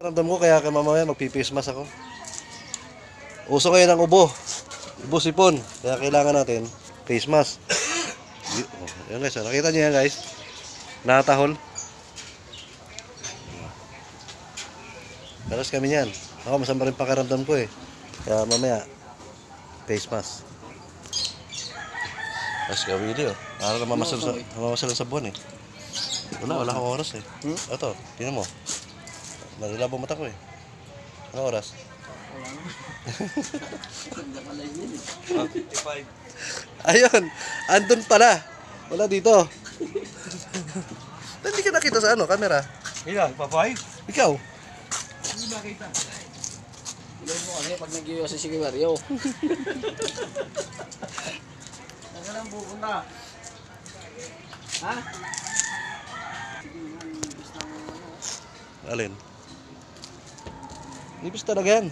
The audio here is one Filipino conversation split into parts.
Ramdam ko kaya mamaya magpipiface mask ako. Uso ngayon ang ubo. Ubo sipon. Kaya kailangan natin face mask. Yan guys, nakita niyo yan guys. Nakatahol. Karas kami niyan. Ako masama rin pakiramdam ko eh. Kaya mamaya face mask. Tapos gawili oh. Para ka mamasal sa buwan eh. Wala akong oras eh. Ito, tingnan mo. Malilabo mata ko eh. Ano oras? Wala. 55. Ayun, andun pala. Wala dito. Hindi ka nakita sa ano, camera? Ilan? Pa-5? Ikaw? Hindi makita. Ilan mo kasi pag nag-iwas si Mario. Saan ka lang pupunta? Ha? Alin? Nipis talaga yan.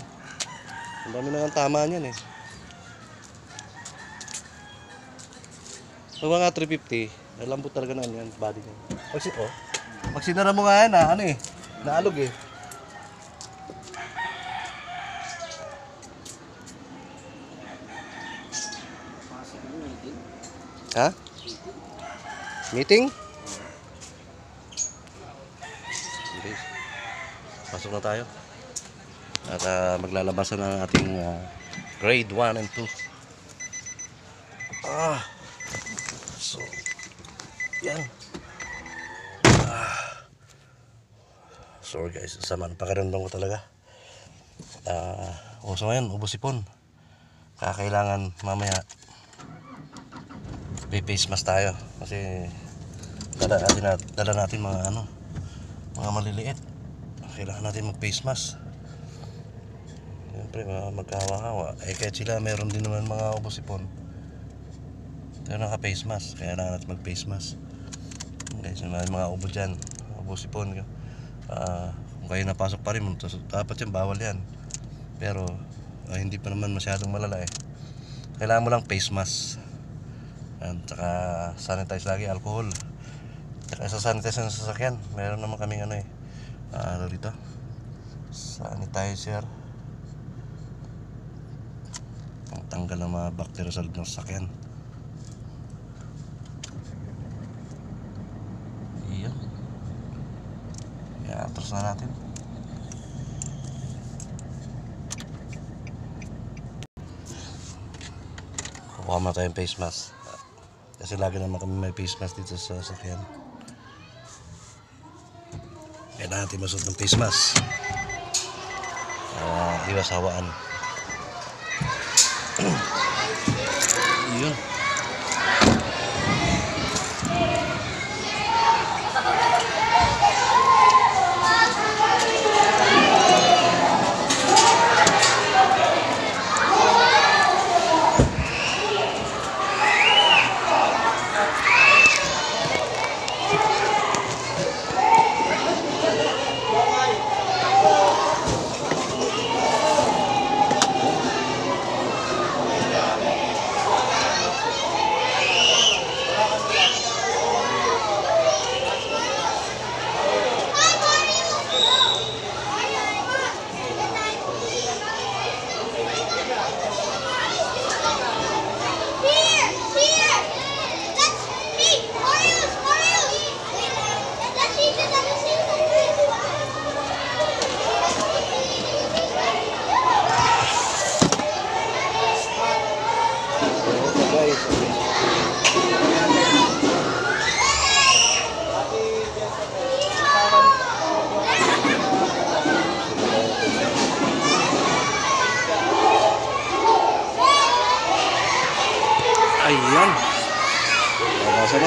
Ang dami na ng tama niyan eh. So mga 350, nalambot talaga na yan, body niya. Pag sinara mo nga yan ano eh, naalog eh. Ha? Meeting? Okay. Pasok na tayo. At maglalabasan na ating grade 1 and 2. So, yan. Sorry guys, sama ng pakiramdam ko talaga. So ngayon, ubos sipon. Kailangan mamaya face mask tayo kasi dala natin mga mga maliliit. Kailangan natin mag face mask. Siyempre magkahawa-hawa kahit sila meron din naman mga ubos sipon pero naka face mask, kaya kailangan natin mag face mask guys. May mga ubo dyan, ubos sipon. Kung kayo napasok pa rin dapat yan, bawal yan, pero hindi pa naman masyadong malala eh. Kailangan mo lang face mask. At saka sanitize lagi, alcohol. Saka sa sanitize ng sasakyan, meron naman kaming dito, sanitizer, pang tanggal ng mga bacteria sa loob ng sasakyan. Iyan. Kaya atras na natin. Kukuha mo tayong face mask. Kasi lagi naman kami may face mask dito sa sasakyan. Kailangan natin masuot ng face mask. Iwas hawaan. Yun. Ayan. Nabasa na.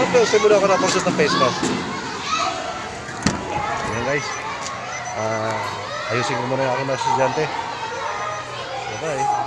Okay, simula ko na pagsuot ng face mask. Ayan guys. Ayusin ko muna yung aking mga estudyante. Bye-bye.